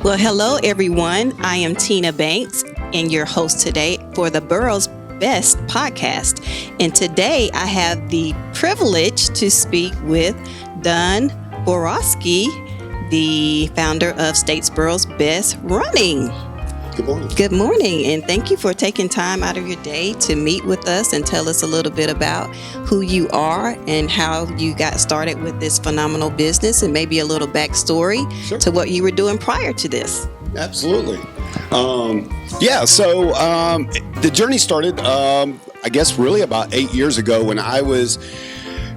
Well, hello, everyone. I am Tina Banks and your host today for the Borough's Best podcast. And today I have the privilege to speak with Don Borowski, the founder of Statesboro's Best Running. Good morning. Good morning, and thank you for taking time out of your day to meet with us and tell us a little bit about who you are and how you got started with this phenomenal business and maybe a little backstory to what you were doing prior to this. Absolutely. So the journey started, I guess, really about 8 years ago when I was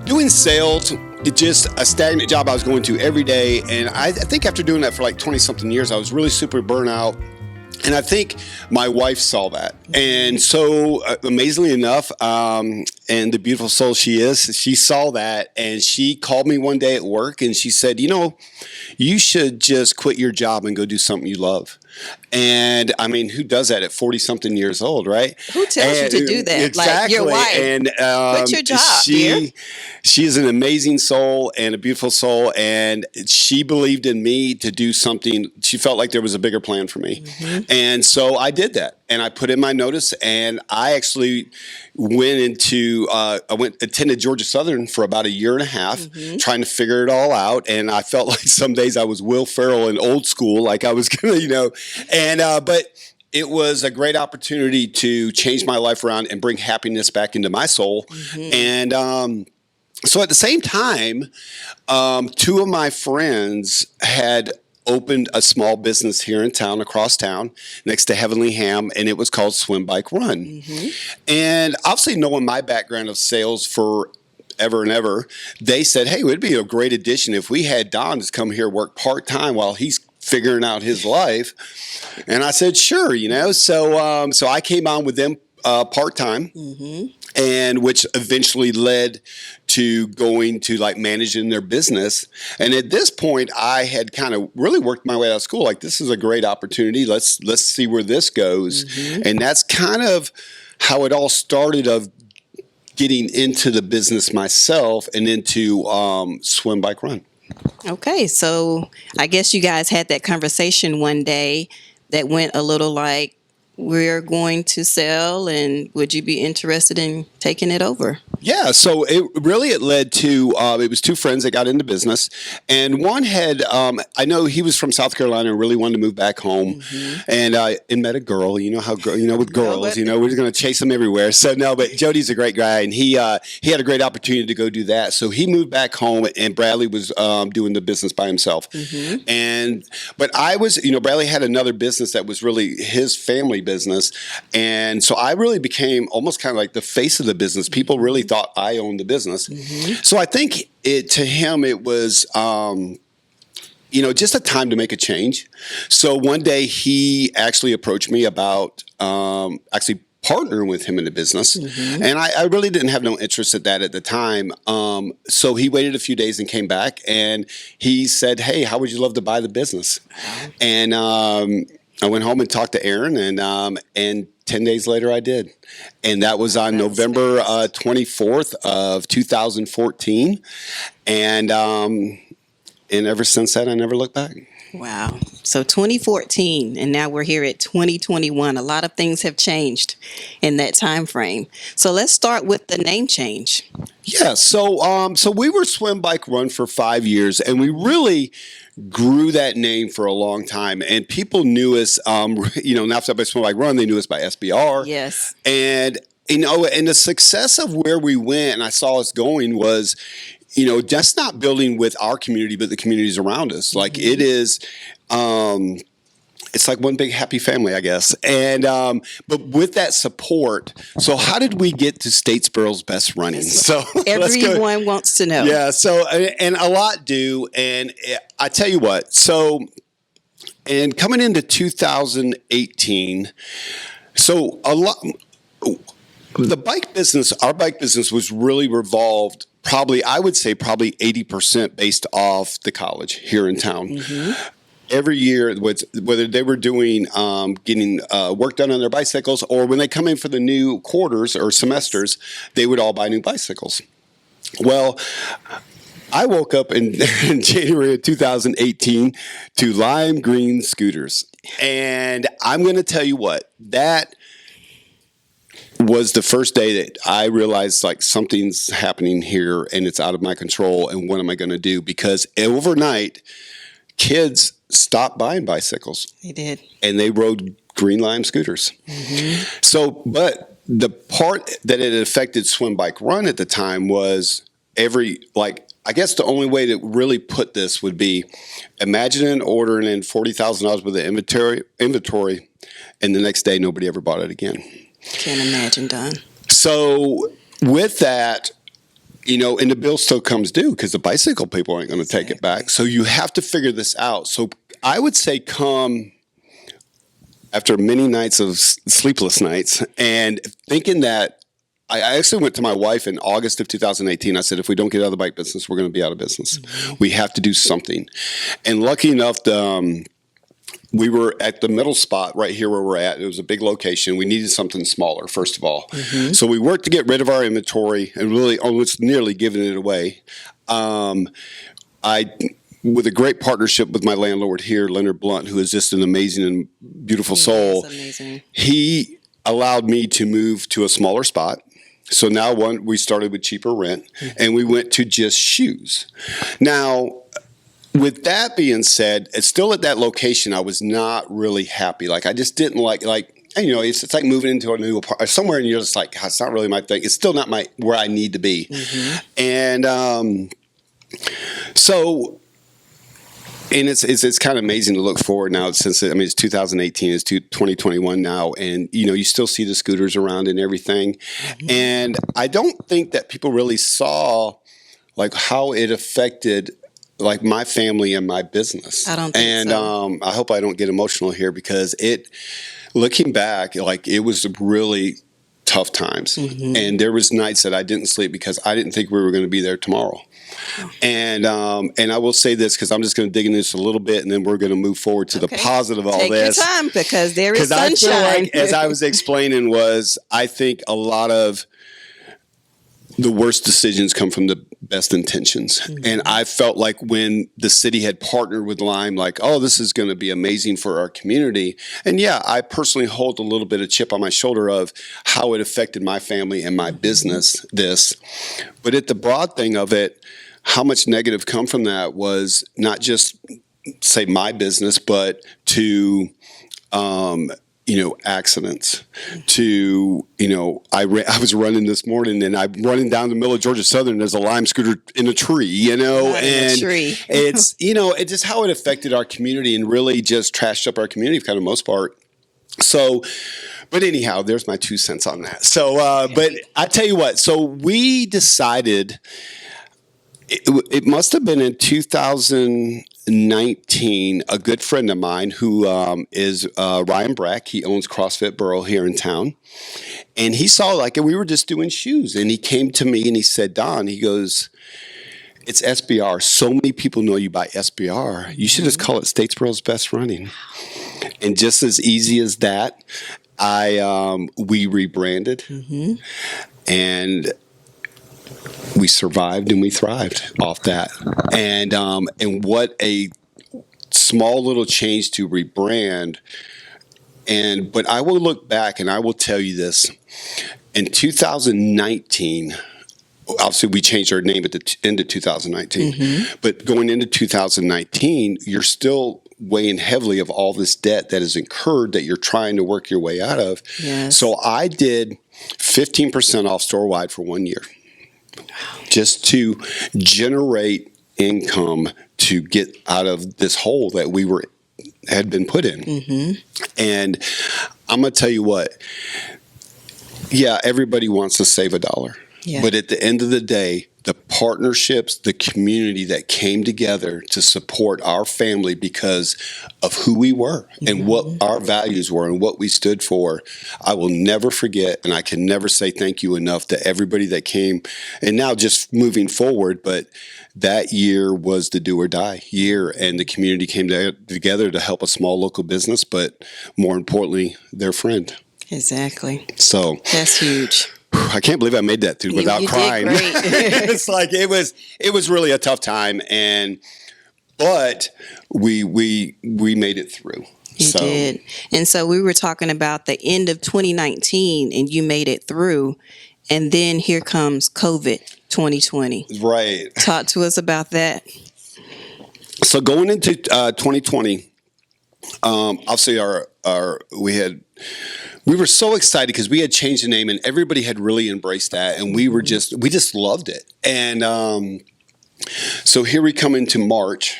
doing sales. It's just a stagnant job I was going to every day, and I think after doing that for like 20-something years, I was really super burnt out. And I think my wife saw that. And so amazingly enough, and the beautiful soul she is, she saw that and she called me one day at work and she said, you should just quit your job and go do something you love. And I mean, who does that at 40-something years old, right? Who tells you to do that? Exactly. Like your wife. And quit your job, dear. She is an amazing soul and a beautiful soul, and she believed in me to do something. She felt like there was a bigger plan for me. Mm-hmm. And so I did that. And I put in my notice, and I actually attended Georgia Southern for about a year and a half, trying to figure it all out. And I felt like some days I was Will Ferrell in old school, like I was gonna, but it was a great opportunity to change my life around and bring happiness back into my soul. Mm-hmm. And so at the same time, two of my friends had opened a small business here in town, across town, next to Heavenly Ham, and it was called Swim Bike Run. Mm-hmm. And obviously knowing my background of sales for ever and ever, they said, hey, it would be a great addition if we had Don just come here work part-time while he's figuring out his life. And I said, sure, So I came on with them part-time. Mm-hmm. And which eventually led to going to like managing their business. And at this point, I had kind of really worked my way out of school. Like, this is a great opportunity. Let's see where this goes. Mm-hmm. And that's kind of how it all started, of getting into the business myself and into Swim Bike Run. Okay, so I guess you guys had that conversation one day that went a little like, we're going to sell, and would you be interested in taking it over? Yeah, so it led to, it was two friends that got into business, and one had, I know he was from South Carolina and really wanted to move back home, and met a girl, with girls, we're going to chase them everywhere. So no, but Jody's a great guy, and he had a great opportunity to go do that. So he moved back home, and Bradley was doing the business by himself. Mm-hmm. But I was, Bradley had another business that was really his family business, and so I really became almost kind of like the face of the business. People really thought I owned the business. Mm-hmm. So I think to him it was just a time to make a change. So one day he actually approached me about actually partnering with him in the business. Mm-hmm. And I really didn't have no interest at that at the time. So he waited a few days and came back, and he said, hey, how would you love to buy the business? And I went home and talked to Aaron, and 10 days later I did. And that was on November 24th of 2014. And ever since then, I never looked back. Wow. So 2014, and now we're here at 2021. A lot of things have changed in that time frame. So let's start with the name change. Yeah. So we were Swim Bike Run for 5 years, and we really grew that name for a long time. And people knew us, not by Swim Bike Run, they knew us by SBR. Yes. And, and the success of where we went and I saw us going was, just not building with our community, but the communities around us. Like it is, it's like one big happy family, I guess. And, but with that support, so how did we get to Statesboro's Best Running? So everyone wants to know. Yeah. So, and a lot do. And I tell you what, and coming into 2018, so our bike business was really revolved I would say 80% based off the college here in town. Mm-hmm. Every year, whether they were doing getting work done on their bicycles, or when they come in for the new quarters or semesters, they would all buy new bicycles. Well, I woke up in January of 2018 to lime green scooters. And I'm going to tell you what, that was the first day that I realized like something's happening here and it's out of my control. And what am I going to do? Because overnight, kids stopped buying bicycles. They did. And they rode green lime scooters. Mm-hmm. So, but the part that it affected Swim Bike Run at the time was I guess the only way to really put this would be imagine ordering in $40,000 worth of inventory, and the next day nobody ever bought it again. Can't imagine, Don. So with that, and the bill still comes due because the bicycle people aren't going to take it back. So you have to figure this out. So I would say come after many nights of sleepless nights and thinking that I actually went to my wife in August of 2018. I said, if we don't get out of the bike business, we're going to be out of business. Mm-hmm. We have to do something. And lucky enough, we were at the middle spot right here where we're at. It was a big location. We needed something smaller, first of all. Mm-hmm. So we worked to get rid of our inventory and really almost nearly giving it away. With a great partnership with my landlord here, Leonard Blunt, who is just an amazing and beautiful soul. Amazing. He allowed me to move to a smaller spot. So now we started with cheaper rent, and we went to just shoes. Now, with that being said, it's still at that location, I was not really happy. Like, I just didn't like it's like moving into a new apartment somewhere, and you're just like, God, it's not really my thing. It's still not where I need to be. Mm-hmm. And and it's kind of amazing to look forward now since it's 2018, it's 2021 now, and you still see the scooters around and everything. Mm-hmm. And I don't think that people really saw like how it affected like my family and my business. I don't think so. I hope I don't get emotional here because looking back, like it was really tough times. Mm-hmm. And there was nights that I didn't sleep because I didn't think we were going to be there tomorrow. And I will say this because I'm just going to dig into this a little bit, and then we're going to move forward to the positive of all this. Take your time because there is sunshine. Because I feel like, as I was explaining, I think a lot of the worst decisions come from the best intentions. Mm-hmm. And I felt like when the city had partnered with Lime, like, oh, this is going to be amazing for our community. And yeah, I personally hold a little bit of chip on my shoulder of how it affected my family and my business, But at the broad thing of it, how much negative come from that was not just, say, my business, but to accidents to, I was running this morning and I'm running down the middle of Georgia Southern. There's a lime scooter in a tree, and it's, it's just how it affected our community and really just trashed up our community for kind of most part. So, but anyhow, there's my 2 cents on that. So, but I tell you what, so we decided it must have been in 2019, a good friend of mine who is Ryan Brack. He owns CrossFit Borough here in town. And he saw we were just doing shoes. And he came to me and he said, Don, he goes, it's SBR. So many people know you by SBR. You should just call it Statesboro's Best Running. And just as easy as that, we rebranded. Mm-hmm. And we survived and we thrived off that. And what a small little change to rebrand. But I will look back and I will tell you this. In 2019, obviously we changed our name at the end of 2019. Mm-hmm. But going into 2019, you're still weighing heavily of all this debt that is incurred that you're trying to work your way out of. Yes. So I did 15% off store-wide for 1 year. Just to generate income to get out of this hole that we had been put in. Mm-hmm. And I'm going to tell you what, yeah, everybody wants to save $1. Yeah. But at the end of the day, the partnerships, the community that came together to support our family because of who we were and what our values were and what we stood for, I will never forget, and I can never say thank you enough to everybody that came. And now just moving forward, but that year was the do or die year, and the community came together to help a small local business, but more importantly, their friend. Exactly. So that's huge. I can't believe I made that through without crying. Did great. It's like it was really a tough time, but we made it through. You did. And so we were talking about the end of 2019, and you made it through. And then here comes COVID 2020. Right. Talk to us about that. So going into 2020, obviously we were so excited because we had changed the name and everybody had really embraced that, and we just loved it. And so here we come into March,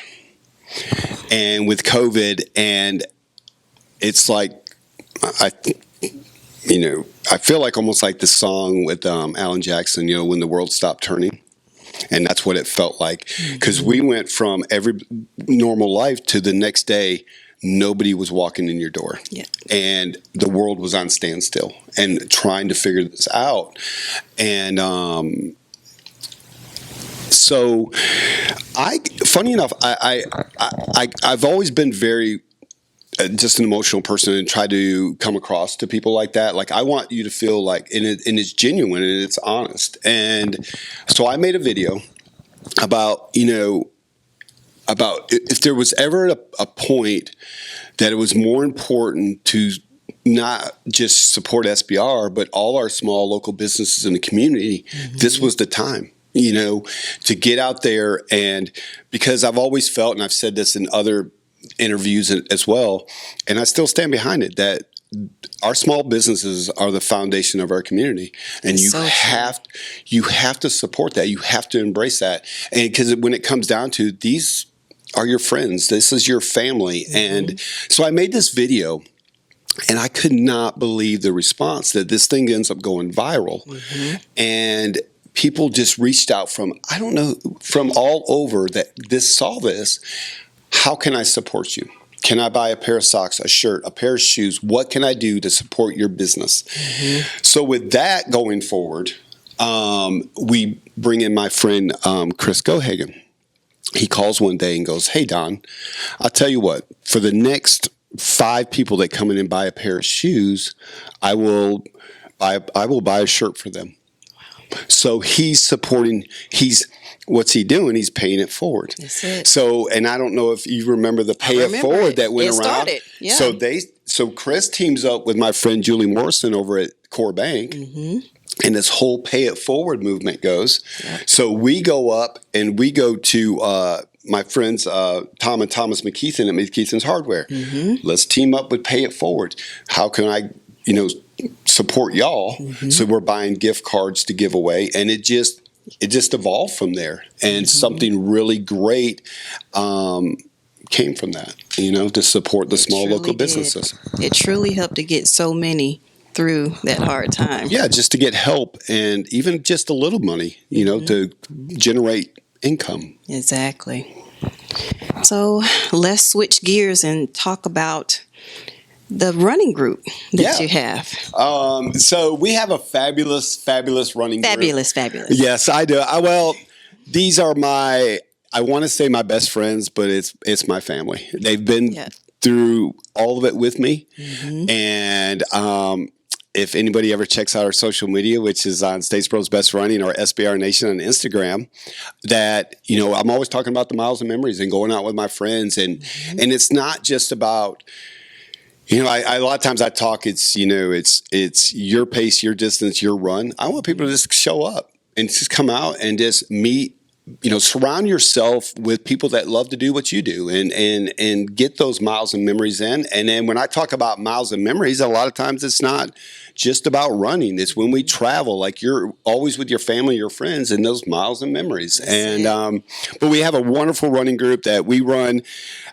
and with COVID, and it's like I feel like almost like the song with Alan Jackson, When the World Stopped Turning. And that's what it felt like, because we went from every normal life to the next day, nobody was walking in your door. Yeah. And the world was on standstill and trying to figure this out. And so funny enough, I've always been very just an emotional person and try to come across to people like that. Like, I want you to feel like, and it's genuine and it's honest. And so I made a video about if there was ever a point that it was more important to not just support SBR, but all our small local businesses in the community, this was the time, to get out there. And because I've always felt, and I've said this in other interviews as well, and I still stand behind it, that our small businesses are the foundation of our community, and you have to support that. You have to embrace that, and because when it comes down to, these are your friends, this is your family. And so I made this video, and I could not believe the response that this thing ends up going viral, and people just reached out from all over that saw this. How can I support you? Can I buy a pair of socks, a shirt, a pair of shoes? What can I do to support your business? So with that going forward, we bring in my friend Chris Gohagen. He calls one day and goes, "Hey, Don, I'll tell you what, for the next 5 people that come in and buy a pair of shoes, I will buy a shirt for them." So he's supporting, what's he doing? He's paying it forward. That's it. So, and I don't know if you remember the pay it forward that went around. Started. Yeah. So Chris teams up with my friend Julie Morrison over at Core Bank, and this whole pay it forward movement goes. Yep. So we go up and we go to my friends Tom and Thomas McKeithen at McKeithen's Hardware. Let's team up with Pay It Forward. How can I, support y'all? So we're buying gift cards to give away, and it just evolved from there, and something really great came from that, to support the small local businesses. It truly helped to get so many through that hard time. Yeah, just to get help, and even just a little money, to generate income. Exactly. So let's switch gears and talk about the running group that you have. So we have a fabulous running group. Fabulous. Yes, I do. These are I want to say my best friends, but it's my family. They've been through all of it with me. And if anybody ever checks out our social media, which is on Statesboro's Best Running or SBR Nation on Instagram, that, I'm always talking about the miles and memories and going out with my friends. And it's not just about, a lot of times I talk, it's your pace, your distance, your run. I want people to just show up and just come out and just meet, surround yourself with people that love to do what you do, and get those miles and memories in. And then when I talk about miles and memories, a lot of times it's not just about running. It's when we travel, like you're always with your family, your friends, and those miles and memories. And but we have a wonderful running group that we run.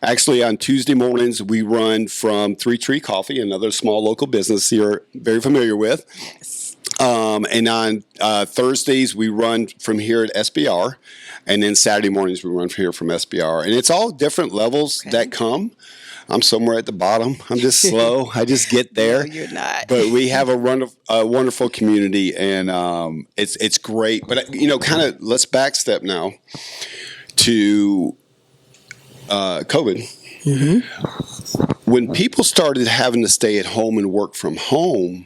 Actually, on Tuesday mornings, we run from 3 Tree Coffee, another small local business you're very familiar with. And on Thursdays, we run from here at SBR. And then Saturday mornings, we run from here from SBR. And it's all different levels that come. I'm somewhere at the bottom. I'm just slow. I just get there. No, you're not. But we have a wonderful community, and it's great. But, kind of let's backstep now to COVID. When people started having to stay at home and work from home,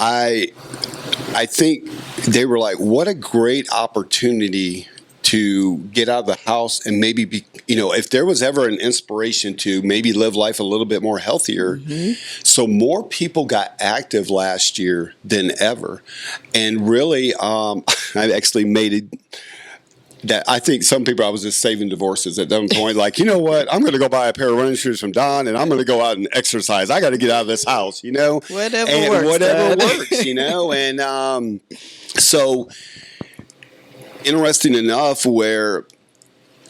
I think they were like, what a great opportunity to get out of the house and maybe be, if there was ever an inspiration to maybe live life a little bit more healthier. So more people got active last year than ever. And really, I actually made it that I think some people, I was just saving divorces at that point. Like, you know what? I'm going to go buy a pair of running shoes from Don and I'm going to go out and exercise. I got to get out of this house, Whatever works. And so interesting enough where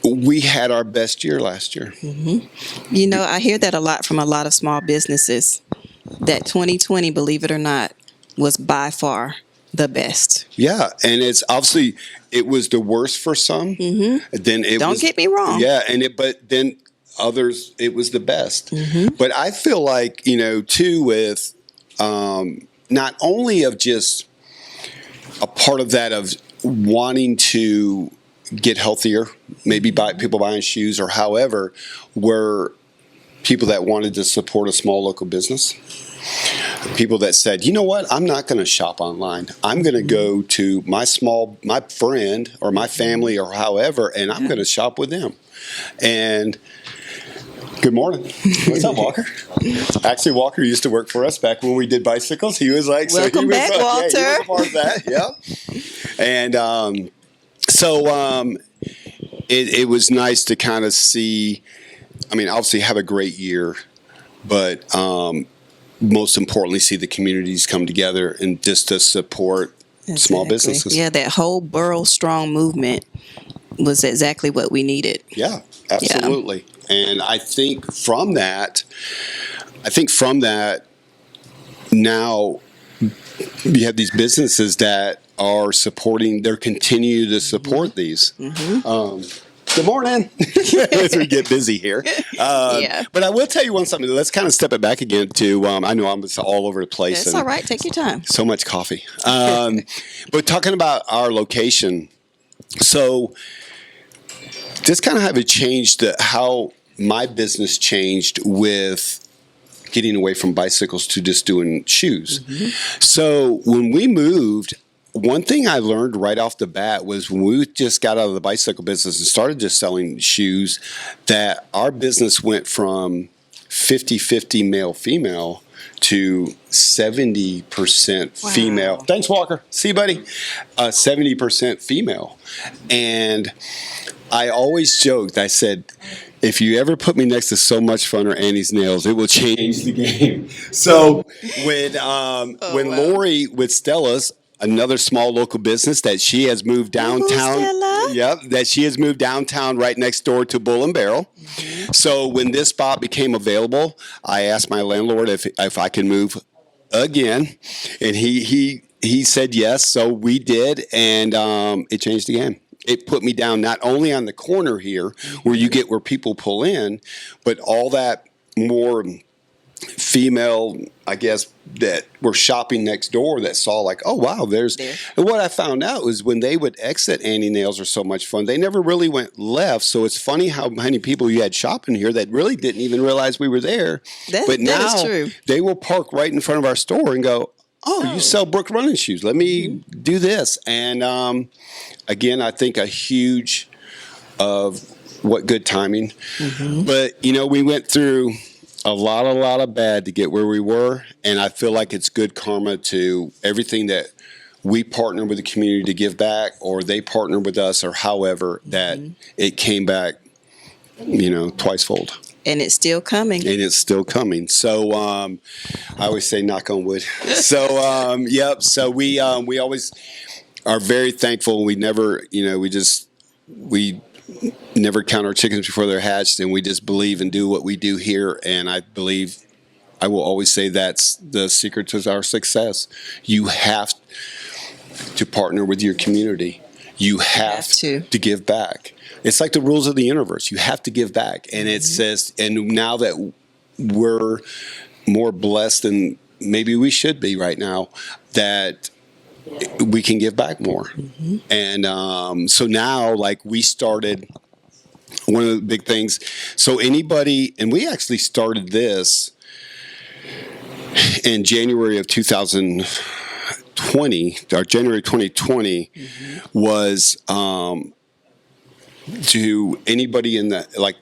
we had our best year last year. I hear that a lot from a lot of small businesses, that 2020, believe it or not, was by far the best. Yeah, and it's obviously it was the worst for some. Then Don't get me wrong. Yeah, but then others it was the best. But I feel like too with not only of just a part of that of wanting to get healthier, maybe people buying shoes or however, were people that wanted to support a small local business. People that said, you know what, I'm not going to shop online. I'm going to go to my friend or my family or however, and I'm going to shop with them. And good morning. What's up, Walker? Actually, Walker used to work for us back when we did bicycles. He was like, welcome back, Walter. Yeah, he was a part of that. And it was nice to kind of see, obviously have a great year, but most importantly, see the communities come together and just to support small businesses. Yeah, that whole Borough Strong movement was exactly what we needed. Yeah, absolutely. Yeah. And I think from that, now you have these businesses that are supporting, they're continue to support these. Good morning. As we get busy here. But I will tell you something. Let's kind of step it back again to, I know I'm just all over the place. That's all right. Take your time. So much coffee. But talking about our location, so this kind of have it changed how my business changed with getting away from bicycles to just doing shoes. So when we moved, one thing I learned right off the bat was when we just got out of the bicycle business and started just selling shoes, that our business went from 50-50 male-female to 70% female. Thanks, Walker. See you, buddy. 70% female. And I always joked, I said, if you ever put me next to So Much Fun or Annie's Nails, it will change the game. So when Lori with Stella's, another small local business that she has moved downtown. That she has moved downtown right next door to Bull and Barrel. So when this spot became available, I asked my landlord if I could move again, and he said yes. So we did, and it changed the game. It put me down not only on the corner here where people pull in, but all that more female, I guess, that were shopping next door that saw like, oh, wow, there's... And what I found out was when they would exit Annie Nails or So Much Fun, they never really went left. So it's funny how many people you had shopping here that really didn't even realize we were there. But now that is true. They will park right in front of our store and go, oh, you sell Brooke running shoes. Let me do this. And again, I think a huge of what good timing. But, we went through a lot of bad to get where we were, and I feel like it's good karma to everything that we partner with the community to give back, or they partner with us, or however that it came back, twicefold. And it's still coming. So I always say knock on wood. So So we always are very thankful. We never, we never count our chickens before they're hatched, and we just believe and do what we do here. And I believe, I will always say that's the secret to our success. You have to partner with your community. You have to give back. It's like the rules of the universe. You have to give back. And it says, and now that we're more blessed than maybe we should be right now, that we can give back more. And so now, like, we started one of the big things. So anybody, and we actually started this in January of 2020, or January 2020, was to anybody in the like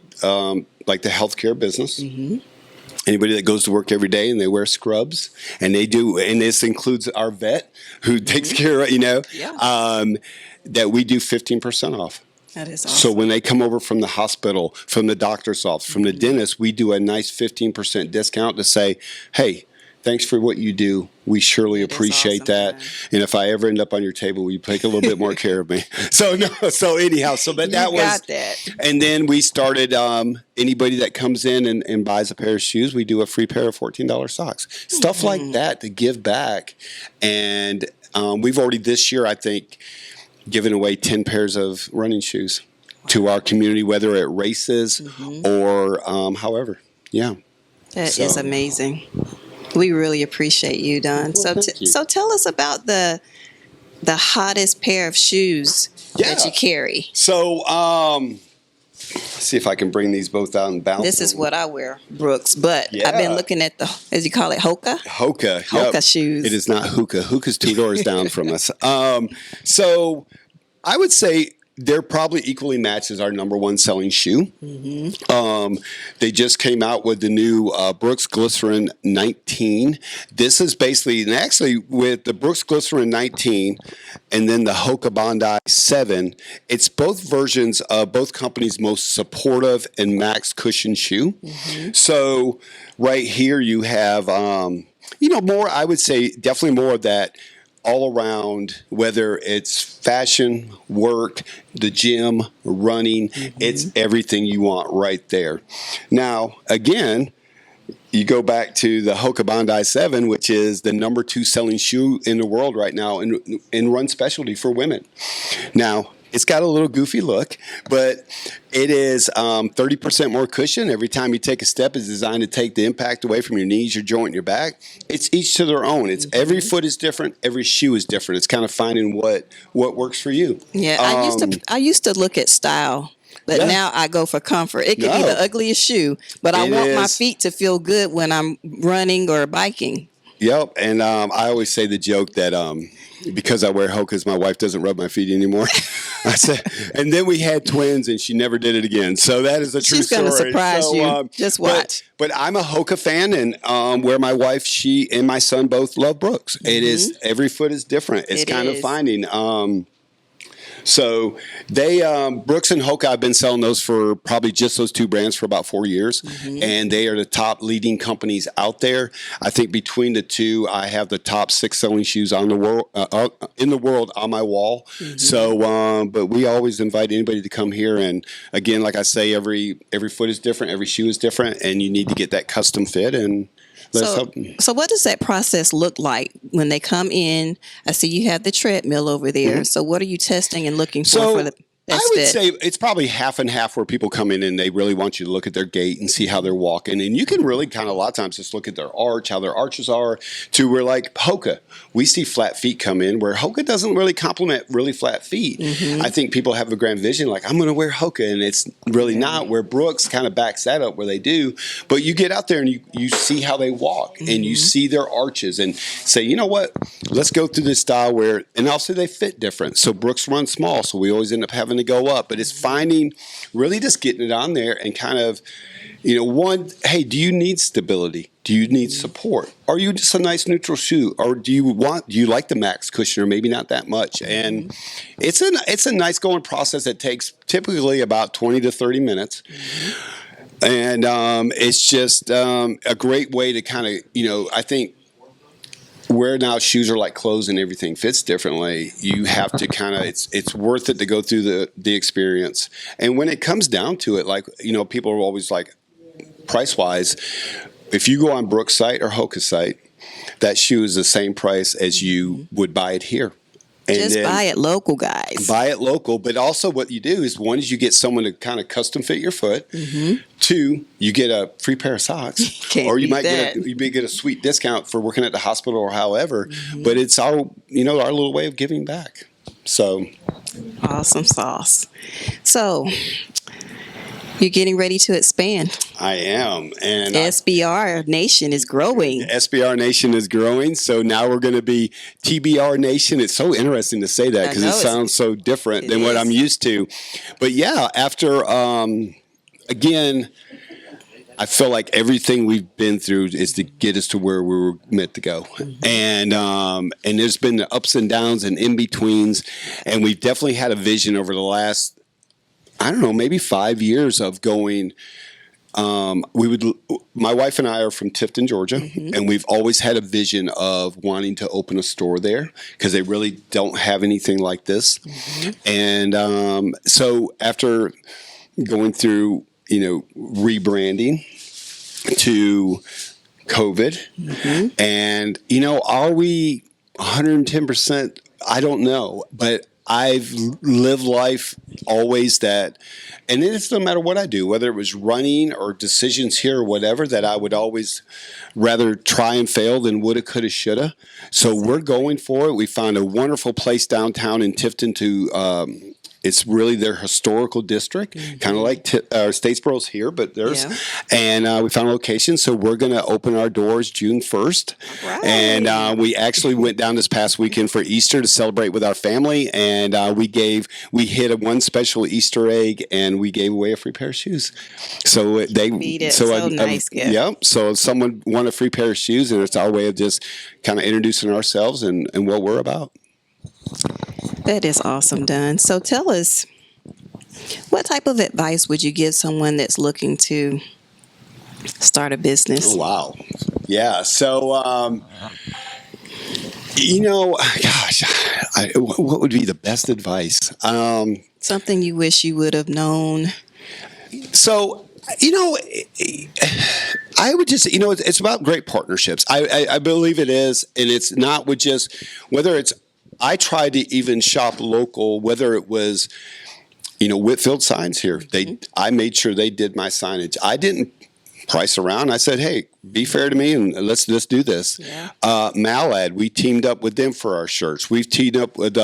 the healthcare business. Anybody that goes to work every day and they wear scrubs, and they do, and this includes our vet who takes care of, that we do 15% off. That is So awesome. when they come over from the hospital, from the doctor's office, from the dentist, we do a nice 15% discount to say, hey, thanks for what you do. We surely appreciate awesome, that. man. And if I ever end up on your table, will you take a little bit more care of me? So anyhow, but that You was got that. And then we started anybody that comes in and buys a pair of shoes, we do a free pair of $14 socks. Stuff like that to give back. And we've already this year, I think, given away 10 pairs of running shoes to our community, whether at races or however. Yeah. That is amazing. We really appreciate you, Don. Well, thank you. So tell us about the hottest pair of shoes that you carry. So let's see if I can bring these both out and bounce. This is what I wear, Brooks, but Yeah. I've been looking at the, as you call it, Hoka? Hoka shoes. It is not hookah. Hookah's 2 doors down from us. So I would say they're probably equally matched as our number one selling shoe. They just came out with the new Brooks Glycerin 19. This is basically, and actually with the Brooks Glycerin 19 and then the Hoka Bondi 7, it's both versions of both companies' most supportive and max cushion shoe. So right here you have, more, I would say definitely more of that all around, whether it's fashion, work, the gym, running, it's everything you want right there. Now, again, you go back to the Hoka Bondi 7, which is the number 2 selling shoe in the world right now in run specialty for women. Now, it's got a little goofy look, but it is 30% more cushion. Every time you take a step, it's designed to take the impact away from your knees, your joint, your back. It's each to their own. It's every foot is different. Every shoe is different. It's kind of finding what works for you. Yeah, I used to look at style, but now I go for comfort. It could be the ugliest shoe, but I want my feet to feel good when I'm running or biking. Yep, and I always say the joke that because I wear Hokas, my wife doesn't rub my feet anymore. I said, and then we had twins, and she never did it again. So that is a true story. She's going to surprise you. Just watch. But I'm a Hoka fan, and where my wife, she, and my son both love Brooks. It is, every foot is different. It's kind of finding. So they, Brooks and Hoka, I've been selling those for probably just those 2 brands for about 4 years. And they are the top leading companies out there. I think between the two, I have the top 6 selling shoes on the world, in the world on my wall. So, but we always invite anybody to come here. And again, like I say, every foot is different. Every shoe is different. And you need to get that custom fit. And so what does that process look like when they come in? I see you have the treadmill over there. So what are you testing and looking for the best I would fit? say it's probably half and half where people come in and they really want you to look at their gait and see how they're walking. And you can really kind of a lot of times just look at their arch, how their arches are, to where like Hoka, we see flat feet come in where Hoka doesn't really complement really flat feet. I think people have a grand vision like, I'm going to wear Hoka, and it's really not, where Brooks kind of backs that up where they do. But you get out there and you see how they walk and you see their arches and say, you know what, let's go through this style where, and also they fit different. So Brooks runs small, so we always end up having to go up, but it's finding, really just getting it on there and kind of, one, hey, do you need stability? Do you need support? Are you just a nice neutral shoe? Or do you like the max cushion, or maybe not that much? And it's a nice going process that takes typically about 20 to 30 minutes. And it's just a great way to kind of, I think, where now shoes are like clothes and everything fits differently, you have to kind of, it's worth it to go through the experience. And when it comes down to it, like, people are always like, price wise, if you go on Brooks' site or Hoka's site, that shoe is the same price as you would buy it here. And just buy it local, guys. Buy it local, but also what you do is, one is you get someone to kind of custom fit your foot. 2, you get a free pair of socks, or you might get a sweet discount for working at the hospital or however. But it's our our little way of giving back. So awesome sauce. So You're getting ready to expand. I am. And SBR Nation is growing. SBR Nation is growing. So now we're going to be TBR Nation. It's so interesting to say that because it sounds so different than what I'm used to. But yeah, after, again, I feel like everything we've been through is to get us to where we were meant to go. And there's been the ups and downs and in-betweens. And we've definitely had a vision over the last, I don't know, maybe 5 years of going. My wife and I are from Tifton, Georgia, and we've always had a vision of wanting to open a store there because they really don't have anything like this. And so after going through, rebranding to COVID, and are we 110%? I don't know, but I've lived life always that, and it's no matter what I do, whether it was running or decisions here or whatever, that I would always rather try and fail than woulda, coulda, shoulda. So we're going for it. We found a wonderful place downtown in Tifton to, it's really their historical district, kind of like Statesboro's here, but there's, and we found a location. So we're going to open our doors June 1st. Right. And we actually went down this past weekend for Easter to celebrate with our family. And we hit one special Easter egg and we gave away a free pair of shoes. So nice gift. Yep. So if someone won a free pair of shoes, and it's our way of just kind of introducing ourselves and what we're about. That is awesome, Don. So tell us, what type of advice would you give someone that's looking to start a business? Oh, wow. Yeah. So, what would be the best advice? Something you wish you would have known. So, I would just, it's about great partnerships. I believe it is. And it's not with just, whether it's, I tried to even shop local, whether it was, Whitfield Signs here. I made sure they did my signage. I didn't price around. I said, hey, be fair to me and let's do this. Yeah. Malad, we teamed up with them for our shirts. We've teamed up with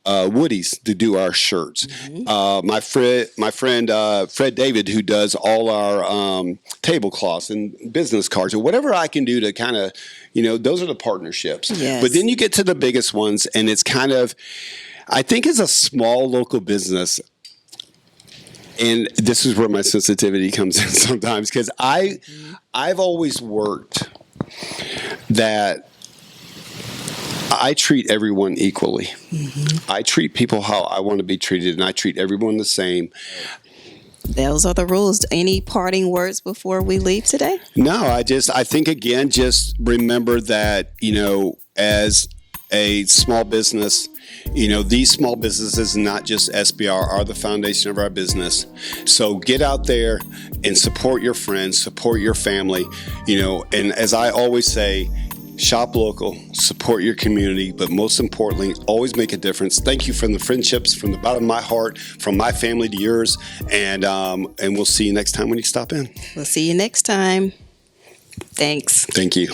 Woody's to do our shirts. My friend Fred David, who does all our tablecloths and business cards, or whatever I can do to kind of, those are the partnerships. Yes. But then you get to the biggest ones, and it's kind of, I think as a small local business, and this is where my sensitivity comes in sometimes, because I've always worked that I treat everyone equally. I treat people how I want to be treated, and I treat everyone the same. Those are the rules. Any parting words before we leave today? No, I think, again, just remember that, as a small business, these small businesses, not just SBR, are the foundation of our business. So get out there and support your friends, support your family, and as I always say, shop local, support your community, but most importantly, always make a difference. Thank you from the friendships, from the bottom of my heart, from my family to yours, and we'll see you next time when you stop in. We'll see you next time. Thanks. Thank you.